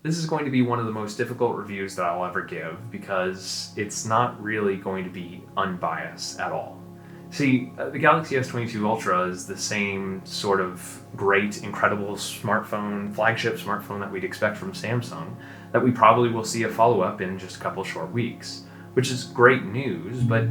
This is going to be one of the most difficult reviews that I'll ever give because it's not really going to be unbiased at all. See, the Galaxy S22 Ultra is the same sort of great, incredible smartphone, flagship smartphone that we'd expect from Samsung, that we probably will see a follow-up in just a couple short weeks, which is great news, but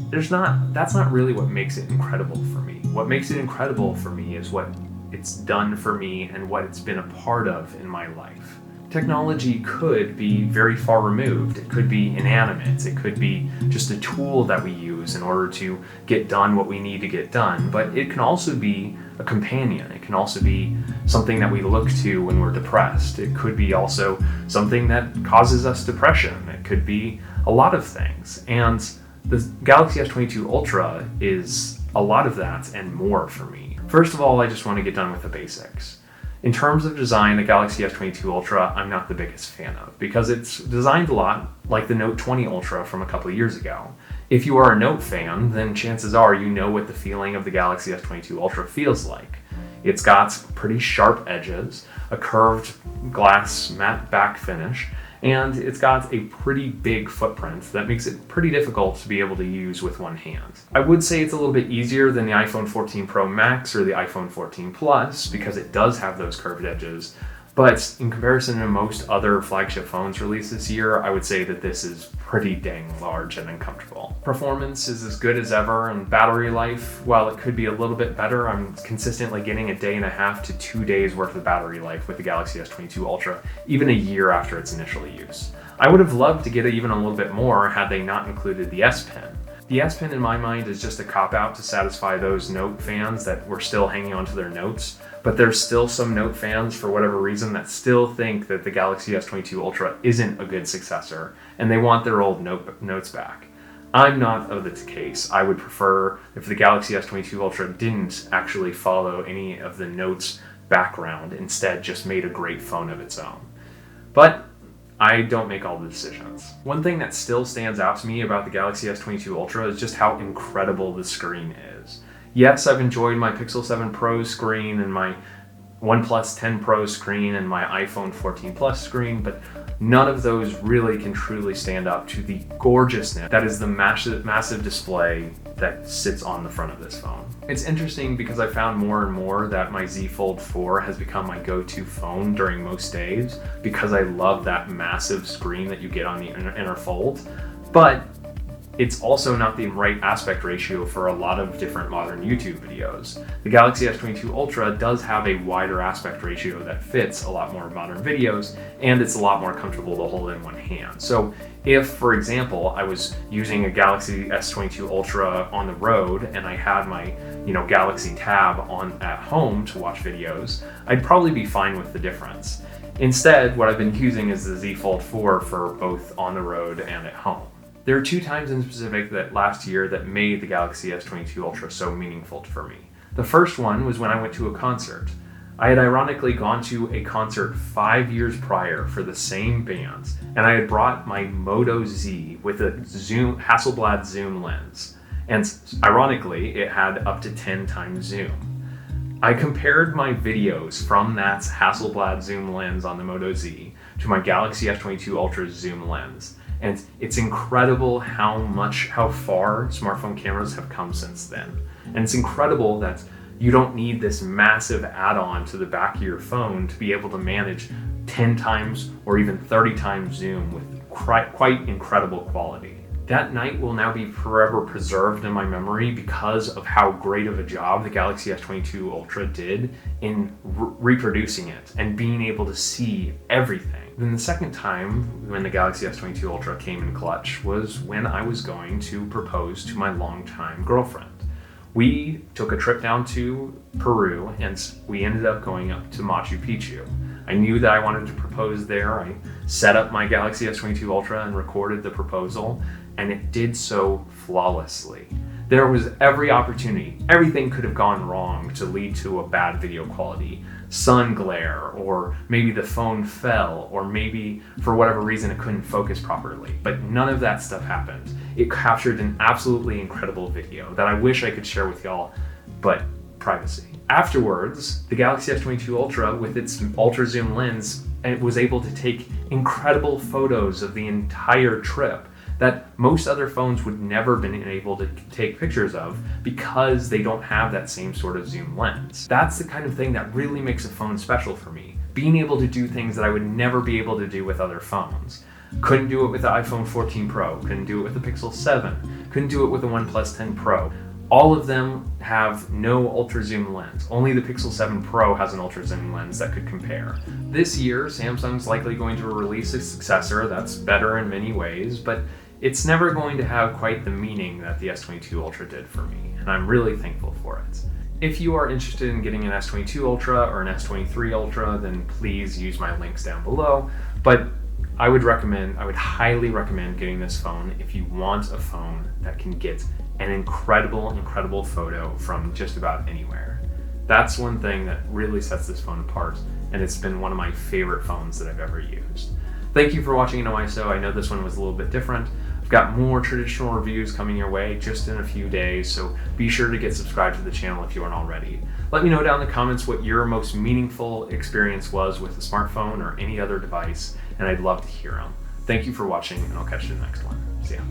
that's not really what makes it incredible for me. What makes it incredible for me is what it's done for me and what it's been a part of in my life. Technology could be very far removed. It could be inanimate. It could be just a tool that we use in order to get done what we need to get done. But it can also be a companion. It can also be something that we look to when we're depressed. It could be also something that causes us depression. It could be a lot of things. And the Galaxy S22 Ultra is a lot of that and more for me. First of all, I just want to get done with the basics. In terms of design, the Galaxy S22 Ultra, I'm not the biggest fan of because it's designed a lot like the Note 20 Ultra from a couple of years ago. If you are a Note fan, then chances are you know what the feeling of the Galaxy S22 Ultra feels like. It's got pretty sharp edges, a curved glass matte back finish, and it's got a pretty big footprint that makes it pretty difficult to be able to use with one hand. I would say it's a little bit easier than the iPhone 14 Pro Max or the iPhone 14 Plus because it does have those curved edges, but in comparison to most other flagship phones released this year, I would say that this is pretty dang large and uncomfortable. Performance is as good as ever, and battery life, while it could be a little bit better, I'm consistently getting a day and a half to 2 days worth of battery life with the Galaxy S22 Ultra, even a year after its initial use. I would have loved to get even a little bit more had they not included the S Pen. The S Pen in my mind is just a cop-out to satisfy those Note fans that were still hanging on to their Notes, but there's still some Note fans for whatever reason that still think that the Galaxy S22 Ultra isn't a good successor, and they want their old Notes back. I'm not of the case. I would prefer if the Galaxy S22 Ultra didn't actually follow any of the Notes background, instead just made a great phone of its own. But I don't make all the decisions. One thing that still stands out to me about the Galaxy S22 Ultra is just how incredible the screen is. Yes, I've enjoyed my Pixel 7 Pro screen and my OnePlus 10 Pro screen and my iPhone 14 Plus screen, but none of those really can truly stand up to the gorgeousness that is the massive display that sits on the front of this phone. It's interesting because I found more and more that my Z Fold 4 has become my go-to phone during most days because I love that massive screen that you get on the inner fold, but it's also not the right aspect ratio for a lot of different modern YouTube videos. The Galaxy S22 Ultra does have a wider aspect ratio that fits a lot more modern videos, and it's a lot more comfortable to hold in one hand. So if, for example, I was using a Galaxy S22 Ultra on the road and I had my Galaxy Tab on at home to watch videos, I'd probably be fine with the difference. Instead, what I've been using is the Z Fold 4 for both on the road and at home. There are 2 times in specific that last year that made the Galaxy S22 Ultra so meaningful for me. The first one was when I went to a concert. I had ironically gone to a concert 5 years prior for the same bands, and I had brought my Moto Z with a Hasselblad zoom lens. And ironically, it had up to 10 times zoom. I compared my videos from that Hasselblad zoom lens on the Moto Z to my Galaxy S22 Ultra zoom lens. And it's incredible how far smartphone cameras have come since then. And it's incredible that you don't need this massive add-on to the back of your phone to be able to manage 10 times or even 30 times zoom with quite incredible quality. That night will now be forever preserved in my memory because of how great of a job the Galaxy S22 Ultra did in reproducing it and being able to see everything. Then the second time when the Galaxy S22 Ultra came in clutch was when I was going to propose to my longtime girlfriend. We took a trip down to Peru and we ended up going up to Machu Picchu. I knew that I wanted to propose there. I set up my Galaxy S22 Ultra and recorded the proposal, and it did so flawlessly. There was every opportunity. Everything could have gone wrong to lead to a bad video quality. Sun glare, or maybe the phone fell, or maybe for whatever reason it couldn't focus properly. But none of that stuff happened. It captured an absolutely incredible video that I wish I could share with y'all, but privacy. Afterwards, the Galaxy S22 Ultra with its ultra zoom lens and was able to take incredible photos of the entire trip that most other phones would never been able to take pictures of because they don't have that same sort of zoom lens. That's the kind of thing that really makes a phone special for me. Being able to do things that I would never be able to do with other phones. Couldn't do it with the iPhone 14 Pro, couldn't do it with the Pixel 7, couldn't do it with the OnePlus 10 Pro. All of them have no ultra zoom lens. Only the Pixel 7 Pro has an ultra zoom lens that could compare. This year, Samsung's likely going to release a successor that's better in many ways, but it's never going to have quite the meaning that the S22 Ultra did for me, and I'm really thankful for it. If you are interested in getting an S22 Ultra or an S23 Ultra, then please use my links down below, but I would highly recommend getting this phone if you want a phone that can get an incredible photo from just about anywhere. That's one thing that really sets this phone apart, and it's been one of my favorite phones that I've ever used. Thank you for watching InnoIso. I know this one was a little bit different. I've got more traditional reviews coming your way just in a few days, so be sure to get subscribed to the channel if you aren't already. Let me know down in the comments what your most meaningful experience was with a smartphone or any other device, and I'd love to hear them. Thank you for watching, and I'll catch you in the next one. See ya.